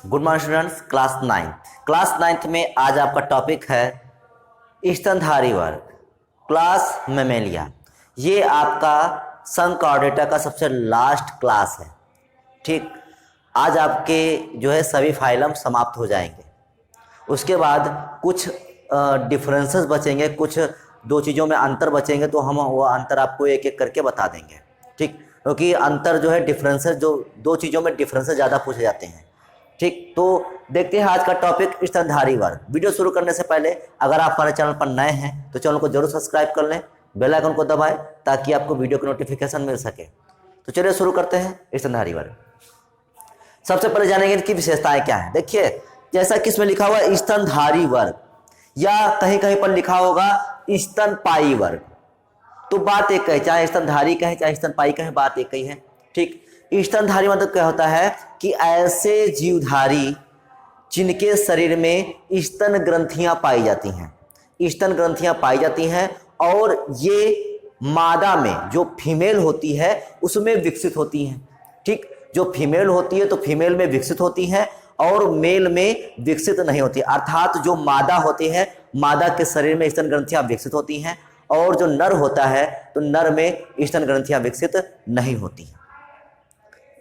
Good morning students, class ninth में आज आपका टॉपिक है स्तनधारी वर्ग, क्लास मेमेलिया। ये आपका संघ कोऑर्डिनेटर का सबसे लास्ट क्लास है। ठीक, आज आपके जो है सभी फाइलम समाप्त हो जाएंगे। उसके बाद कुछ डिफरेंसेस बचेंगे, कुछ दो चीज़ों में अंतर बचेंगे, तो हम वो अंतर आपको एक एक करके बता देंगे। ठीक, क्योंकि अंतर जो है डिफरेंसेस, जो दो चीज़ों में डिफरेंसेस ज़्यादा पूछे जाते हैं। ठीक, तो देखते हैं आज का टॉपिक स्तनधारी वर्ग। वीडियो शुरू करने से पहले अगर आप हमारे चैनल पर नए हैं तो चैनल को जरूर सब्सक्राइब कर लें, बेल आइकन को दबाएं ताकि आपको वीडियो की नोटिफिकेशन मिल सके। तो चलिए शुरू करते हैं स्तनधारी वर्ग। सबसे पहले जानेंगे इनकी विशेषताएं क्या है। देखिए, जैसा कि इसमें लिखा हुआ है स्तनधारी वर्ग, या कहीं कहीं पर लिखा होगा स्तनपायी वर्ग, तो बात एक है, चाहे स्तनधारी कहें चाहे स्तनपायी कहें, बात एक ही है। ठीक, स्तनधारी मतलब क्या होता है कि ऐसे जीवधारी जिनके शरीर में स्तन ग्रंथियां पाई जाती हैं, स्तन ग्रंथियां पाई जाती हैं, और ये मादा में जो फीमेल होती है उसमें विकसित होती हैं। ठीक, जो फीमेल होती है तो फीमेल में विकसित होती हैं और मेल में विकसित नहीं होती, अर्थात जो मादा होती है, मादा के शरीर में स्तन ग्रंथियां विकसित होती हैं, और जो नर होता है तो नर में स्तन ग्रंथियां विकसित नहीं होती हैं।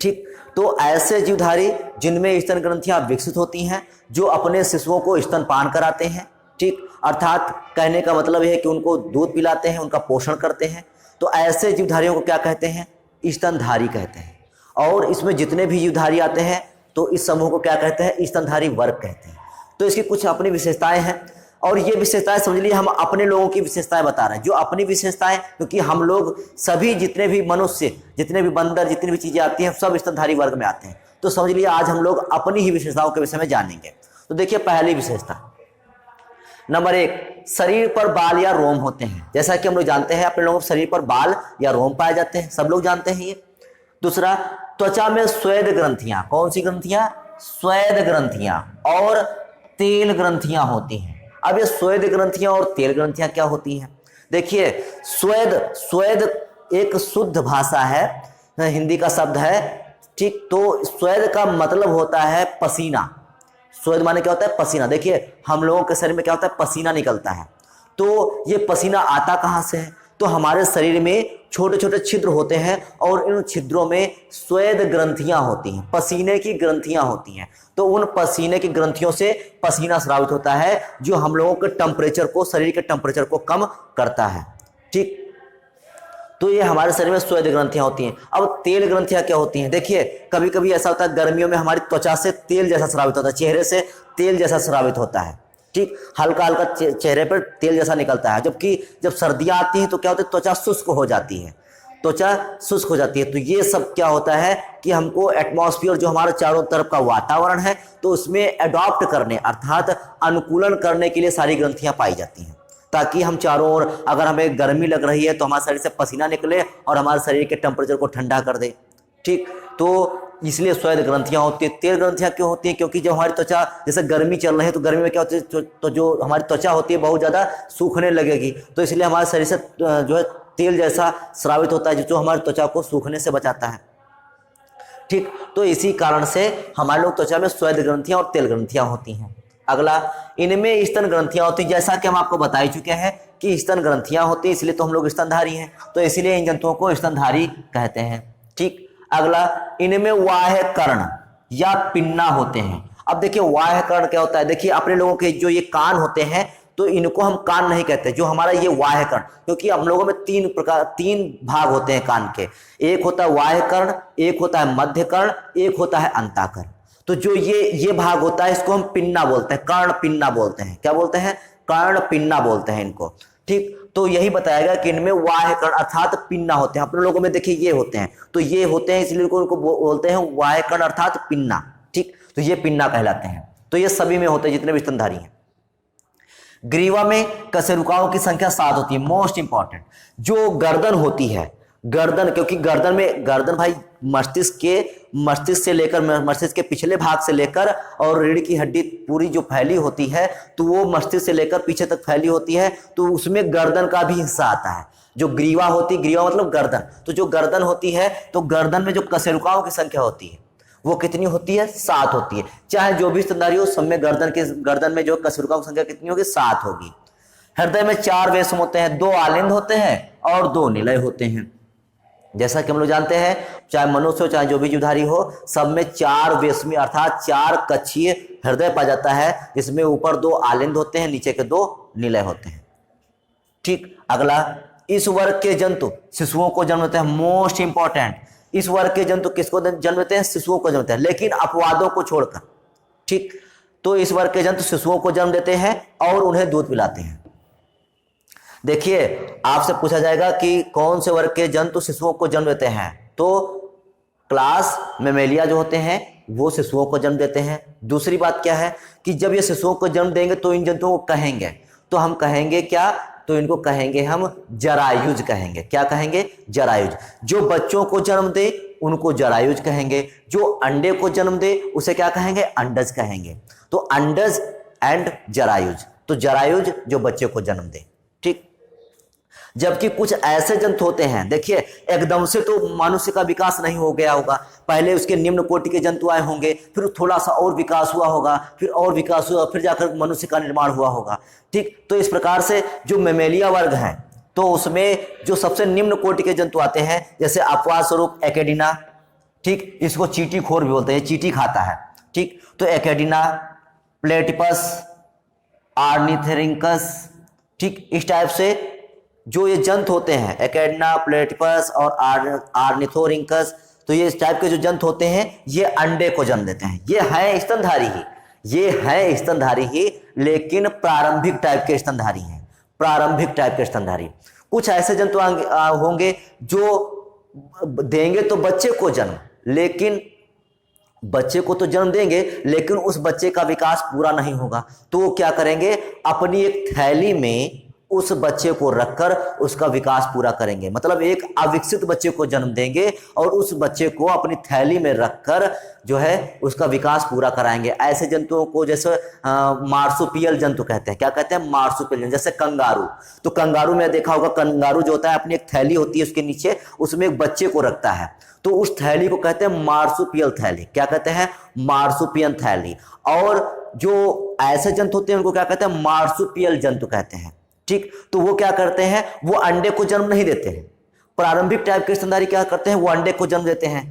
ठीक, तो ऐसे जीवधारी जिनमें स्तन ग्रंथियां विकसित होती हैं, जो अपने शिशुओं को स्तनपान कराते हैं। ठीक, अर्थात कहने का मतलब यह है कि उनको दूध पिलाते हैं, उनका पोषण करते हैं, तो ऐसे जीवधारियों को क्या कहते हैं? स्तनधारी कहते हैं। और इसमें जितने भी जीवधारी आते हैं तो इस समूह को क्या कहते हैं? स्तनधारी वर्ग कहते हैं। तो इसकी कुछ अपनी विशेषताएं हैं, और ये विशेषताएं समझ लीजिए हम अपने लोगों की विशेषताएं बता रहे हैं, जो अपनी विशेषताएं, क्योंकि हम लोग सभी जितने भी मनुष्य, जितने भी बंदर, जितनी भी चीजें आती हैं सब स्तनधारी वर्ग में आते हैं। तो समझ लीजिए आज हम लोग अपनी ही विशेषताओं के विषय में जानेंगे। तो देखिए, पहली विशेषता नंबर 1, शरीर पर बाल या रोम होते हैं। जैसा कि हम लोग जानते हैं अपने लोगों के शरीर पर बाल या रोम पाए जाते हैं, सब लोग जानते हैं ये। दूसरा, त्वचा में स्वेद ग्रंथियां। कौन सी ग्रंथियां? स्वेद ग्रंथियां और तेल ग्रंथियां होती हैं। अब ये स्वेद ग्रंथियां और तेल ग्रंथियां क्या होती हैं? देखिए, स्वेद एक शुद्ध भाषा है, हिंदी का शब्द है। ठीक, तो स्वेद का मतलब होता है पसीना। स्वेद माने क्या होता है? पसीना। देखिए, हम लोगों के शरीर में क्या होता है? पसीना निकलता है। तो ये पसीना आता कहां से है? तो हमारे शरीर में छोटे छोटे छिद्र होते हैं, और इन छिद्रों में स्वेद ग्रंथियां होती हैं, पसीने की ग्रंथियां होती हैं। तो उन पसीने की ग्रंथियों से पसीना स्रावित होता है, जो हम लोगों के टेम्परेचर को, शरीर के टेम्परेचर को कम करता है। ठीक, तो ये हमारे शरीर में स्वेद ग्रंथियां होती हैं। अब तेल ग्रंथियां क्या होती हैं? देखिए, कभी कभी ऐसा होता है गर्मियों में हमारी त्वचा से तेल जैसा स्रावित होता है, चेहरे से तेल जैसा स्रावित होता है। ठीक, हल्का हल्का चेहरे पर तेल जैसा निकलता है। जबकि जब सर्दियां आती हैं तो क्या होता है? त्वचा शुष्क हो जाती है, त्वचा शुष्क हो जाती है। तो ये सब क्या होता है कि हमको एटमॉस्फेयर, जो हमारे चारों तरफ का वातावरण है, तो उसमें एडॉप्ट करने, अर्थात अनुकूलन करने के लिए सारी ग्रंथियां पाई जाती हैं, ताकि हम चारों ओर, अगर हमें गर्मी लग रही है तो हमारे शरीर से पसीना निकले और हमारे शरीर के टेम्परेचर को ठंडा कर दे। ठीक, तो इसलिए स्वेद ग्रंथियां होती है। तेल ग्रंथियां क्यों होती हैं? क्योंकि जब हमारी त्वचा, जैसे गर्मी चल रही है तो गर्मी में क्या होती है, तो जो हमारी त्वचा होती है बहुत ज़्यादा सूखने लगेगी, तो इसलिए हमारे शरीर से जो है तेल जैसा स्रावित होता है, जो हमारी त्वचा को सूखने से बचाता है। ठीक, तो इसी कारण से हमारे लोग त्वचा में स्वेद ग्रंथियां और तेल ग्रंथियां होती हैं। अगला, इनमें स्तन ग्रंथियां होती हैं। जैसा कि हम आपको बता ही चुके हैं कि स्तन ग्रंथियां होती हैं, इसलिए तो हम लोग स्तनधारी हैं, तो इसीलिए इन जंतुओं को स्तनधारी कहते हैं। ठीक, अगला, इनमें वाह्य कर्ण या पिन्ना होते हैं। अब देखिए, वाह्य कर्ण क्या होता है? देखिए, अपने लोगों के जो ये कान होते हैं, तो इनको हम कान नहीं कहते, जो हमारा ये वाह्य कर्ण, क्योंकि हम लोगों में तीन भाग होते हैं कान के। एक होता है वाह्य कर्ण, एक होता है मध्य कर्ण, एक होता है अंतःकर्ण। तो जो ये भाग होता है, इसको हम पिन्ना बोलते हैं, कर्ण पिन्ना बोलते हैं। क्या बोलते हैं? कर्ण पिन्ना बोलते हैं इनको। ठीक, तो यही बताया गया कि इनमें वाह्य कर्ण अर्थात पिन्ना होते हैं। अपने लोगों में देखिए ये होते हैं, तो ये होते हैं, इसलिए उनको बोलते हैं वाह्य कर्ण अर्थात पिन्ना। ठीक, तो ये पिन्ना कहलाते हैं। तो ये सभी में होते हैं जितने भी स्तनधारी हैं। ग्रीवा में कशेरुकाओं की संख्या 7 होती है। मोस्ट इंपॉर्टेंट, जो गर्दन होती है, गर्दन, क्योंकि गर्दन भाई मस्तिष्क से लेकर, मस्तिष्क के पिछले भाग से लेकर और रीढ़ की हड्डी पूरी जो फैली होती है, तो वो मस्तिष्क से लेकर पीछे तक फैली होती है, तो उसमें गर्दन का भी हिस्सा आता है। जो ग्रीवा होती, ग्रीवा मतलब गर्दन, तो जो गर्दन होती है, तो गर्दन में जो कशेरुकाओं की संख्या होती है वो कितनी होती है? 7 होती है। चाहे जो भी स्तनधारी हो, सब में गर्दन में जो कशेरुका की संख्या कितनी होगी? 7 होगी। हृदय में 4 वेशम होते हैं, 2 आलिंद होते हैं और 2 निलय होते हैं। जैसा कि हम लोग जानते हैं, चाहे मनुष्य हो चाहे जो भी जीवधारी हो, सब में 4 वेशमी अर्थात 4 कक्षीय हृदय पाया जाता है, जिसमें ऊपर 2 आलिंद होते हैं, नीचे के 2 निलय होते हैं। ठीक, अगला, इस वर्ग के जंतु शिशुओं को जन्म देते हैं। मोस्ट इंपॉर्टेंट, इस वर्ग के जंतु किसको जन्म देते हैं? शिशुओं को जन्म देते हैं, लेकिन अपवादों को छोड़कर। ठीक, तो इस वर्ग के जंतु शिशुओं को जन्म देते हैं और उन्हें दूध पिलाते हैं। देखिए, आपसे पूछा जाएगा कि कौन से वर्ग के जंतु शिशुओं को जन्म देते हैं, तो क्लास मेमेलिया जो होते हैं वो शिशुओं को जन्म देते हैं। दूसरी बात क्या है कि जब ये शिशुओं को जन्म देंगे तो इन जंतुओं को कहेंगे, तो हम कहेंगे क्या? तो इनको कहेंगे हम जरायुज कहेंगे। क्या कहेंगे? जरायुज। जो बच्चों को जन्म दे उनको जरायुज कहेंगे, जो अंडे को जन्म दे उसे क्या कहेंगे? अंडज कहेंगे। तो अंडज एंड जरायुज, तो जरायुज जो बच्चे को जन्म दे। ठीक, जबकि कुछ ऐसे जंतु होते हैं, देखिए एकदम से तो मनुष्य का विकास नहीं हो गया होगा, पहले उसके निम्न कोटि के जंतु आए होंगे, फिर थोड़ा सा और विकास हुआ होगा, फिर और विकास हुआ, फिर जाकर मनुष्य का निर्माण हुआ होगा। ठीक, तो इस प्रकार से जो मेमेलिया वर्ग है, तो उसमें जो सबसे निम्न कोटि के जंतु आते हैं, जैसे अपवाद स्वरूप एकेडिना। ठीक, इसको चींटी खोर भी बोलते हैं, चींटी खाता है। ठीक, तो एकेडिना, प्लेटिपस, आर्निथेरिंकस। ठीक, इस टाइप से जो ये जंतु होते हैं, एकेडिना, प्लेटिपस और आर्निथोरिंकस, तो ये इस टाइप के जो जंतु होते हैं ये अंडे को जन्म देते हैं। ये हैं स्तनधारी ही, ये हैं स्तनधारी ही, लेकिन प्रारंभिक टाइप के स्तनधारी हैं, प्रारंभिक टाइप के स्तनधारी। कुछ ऐसे जंतु होंगे जो देंगे तो बच्चे को जन्म, लेकिन बच्चे को तो जन्म देंगे लेकिन उस बच्चे का विकास पूरा नहीं होगा, तो वो क्या करेंगे? अपनी एक थैली में उस बच्चे को रखकर उसका विकास पूरा करेंगे। मतलब एक अविकसित बच्चे को जन्म देंगे और उस बच्चे को अपनी थैली में रखकर जो है उसका विकास पूरा कराएंगे। ऐसे जंतुओं को जैसे मार्सुपियल जंतु कहते हैं। क्या कहते हैं? मार्सुपियल जंतु। जैसे कंगारू, तो कंगारू में देखा होगा, कंगारू जो होता है अपनी एक थैली होती है, उसके नीचे उसमें एक बच्चे को रखता है, तो उस थैली को कहते हैं मार्सुपियल थैली। क्या कहते हैं? मार्सुपियल थैली। और जो ऐसे जंतु होते हैं उनको क्या कहते हैं? मार्सुपियल जंतु कहते हैं। ठीक, तो वो क्या करते हैं? वो अंडे को जन्म नहीं देते हैं। प्रारंभिक टाइप के स्तनधारी क्या करते हैं? वो अंडे को जन्म देते हैं।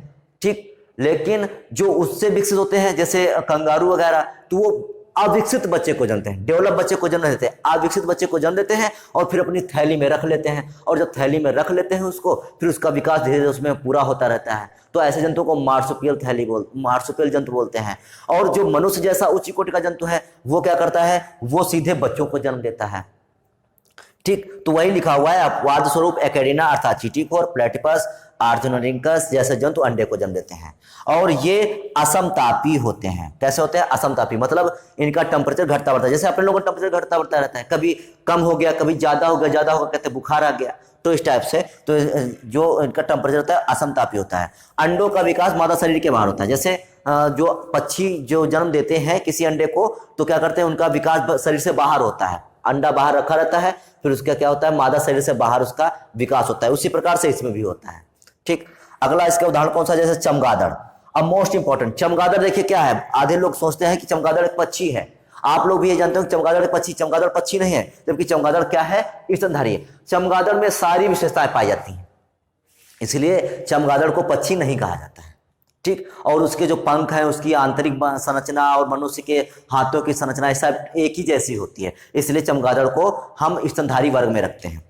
ठीक, लेकिन जो उससे विकसित होते हैं जैसे कंगारू वगैरह, तो वो अविकसित बच्चे को जन्म देते हैं, डेवलप बच्चे को जन्म देते हैं, अविकसित बच्चे को जन्म देते हैं और फिर अपनी थैली में रख लेते हैं। और जब थैली में रख लेते हैं उसको, फिर उसका विकास धीरे धीरे उसमें पूरा होता रहता है। तो ऐसे जंतु को मार्सुपियल जंतु बोलते हैं। और जो मनुष्य जैसा उच्च कोटि का जंतु है वो क्या करता है? वो सीधे बच्चों को जन्म देता है। ठीक, तो वही लिखा हुआ है, अपवाद स्वरूप एकेडिना अर्थात चींटीखोर, प्लेटिपस, आर्जुनरिंकस जैसे जंतु अंडे को जन्म देते हैं। और ये असमतापी होते हैं। कैसे होते हैं? असमतापी, मतलब इनका टेम्परेचर घटता बढ़ता है। जैसे अपने लोगों का टेम्परेचर घटता बढ़ता रहता है, कभी कम हो गया, कभी ज्यादा हो गया, ज्यादा हो गया कहते बुखार आ गया, तो इस टाइप से तो जो इनका टेम्परेचर होता है असमतापी होता है। अंडों का विकास मादा शरीर के बाहर होता है। जैसे जो पक्षी जो जन्म देते हैं किसी अंडे को, तो क्या करते हैं? उनका विकास शरीर से बाहर होता है, अंडा बाहर रखा रहता है, फिर उसका क्या होता है? मादा शरीर से बाहर उसका विकास होता है। उसी प्रकार से इसमें भी होता है। ठीक, अगला इसका उदाहरण कौन सा? जैसे चमगादड़। अब मोस्ट इंपॉर्टेंट, चमगादड़ देखिए क्या है, आधे लोग सोचते हैं कि चमगादड़ एक पक्षी है। आप लोग भी ये जानते हो कि चमगादड़ चमगादड़ पक्षी नहीं है, जबकि चमगादड़ क्या है? स्तनधारी है। चमगादड़ में सारी विशेषताएं पाई जाती हैं, इसलिए चमगादड़ को पक्षी नहीं कहा जाता है। ठीक, और उसके जो पंख हैं, उसकी आंतरिक संरचना और मनुष्य के हाथों की संरचना सब एक ही जैसी होती है, इसलिए चमगादड़ को हम स्तनधारी वर्ग में रखते हैं।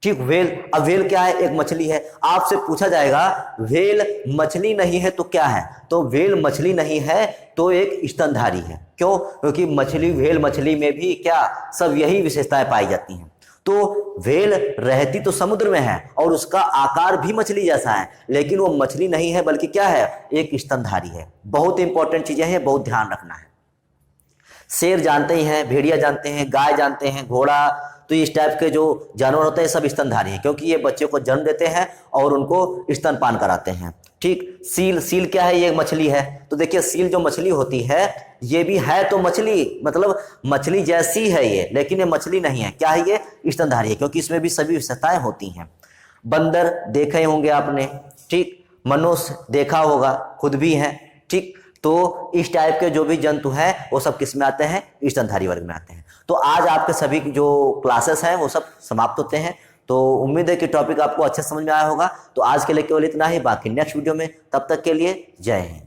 ठीक, व्हेल। अब व्हेल क्या है? एक मछली है। आपसे पूछा जाएगा व्हेल मछली नहीं है तो क्या है? तो व्हेल मछली नहीं है तो एक स्तनधारी है। क्यों? क्योंकि व्हेल मछली में भी क्या सब यही विशेषताएं पाई जाती हैं। तो व्हेल रहती तो समुद्र में है और उसका आकार भी मछली जैसा है, लेकिन वो मछली नहीं है बल्कि क्या है? एक स्तनधारी है। बहुत इंपॉर्टेंट चीजें हैं, बहुत ध्यान रखना है। शेर जानते ही हैं, भेड़िया जानते हैं, गाय जानते हैं, घोड़ा, तो इस टाइप के जो जानवर होते हैं सब स्तनधारी हैं, क्योंकि ये बच्चे को जन्म देते हैं और उनको स्तनपान कराते हैं। ठीक, सील क्या है? ये मछली है। तो देखिए सील जो मछली होती है ये भी है तो मछली, मतलब मछली जैसी है ये, लेकिन ये मछली नहीं है। क्या है ये? स्तनधारी है, क्योंकि इसमें भी सभी विशेषताएं होती हैं। बंदर देखे होंगे आपने। ठीक, मनुष्य देखा होगा, खुद भी हैं। ठीक। तो इस टाइप के जो भी जंतु हैं वो सब किस में आते हैं, स्तनधारी वर्ग में आते हैं। तो आज आपके सभी जो क्लासेस हैं वो सब समाप्त होते हैं। तो उम्मीद है कि टॉपिक आपको अच्छे समझ में आया होगा। तो आज के लिए केवल इतना ही, बाकी नेक्स्ट वीडियो में, तब तक के लिए जय हिंद।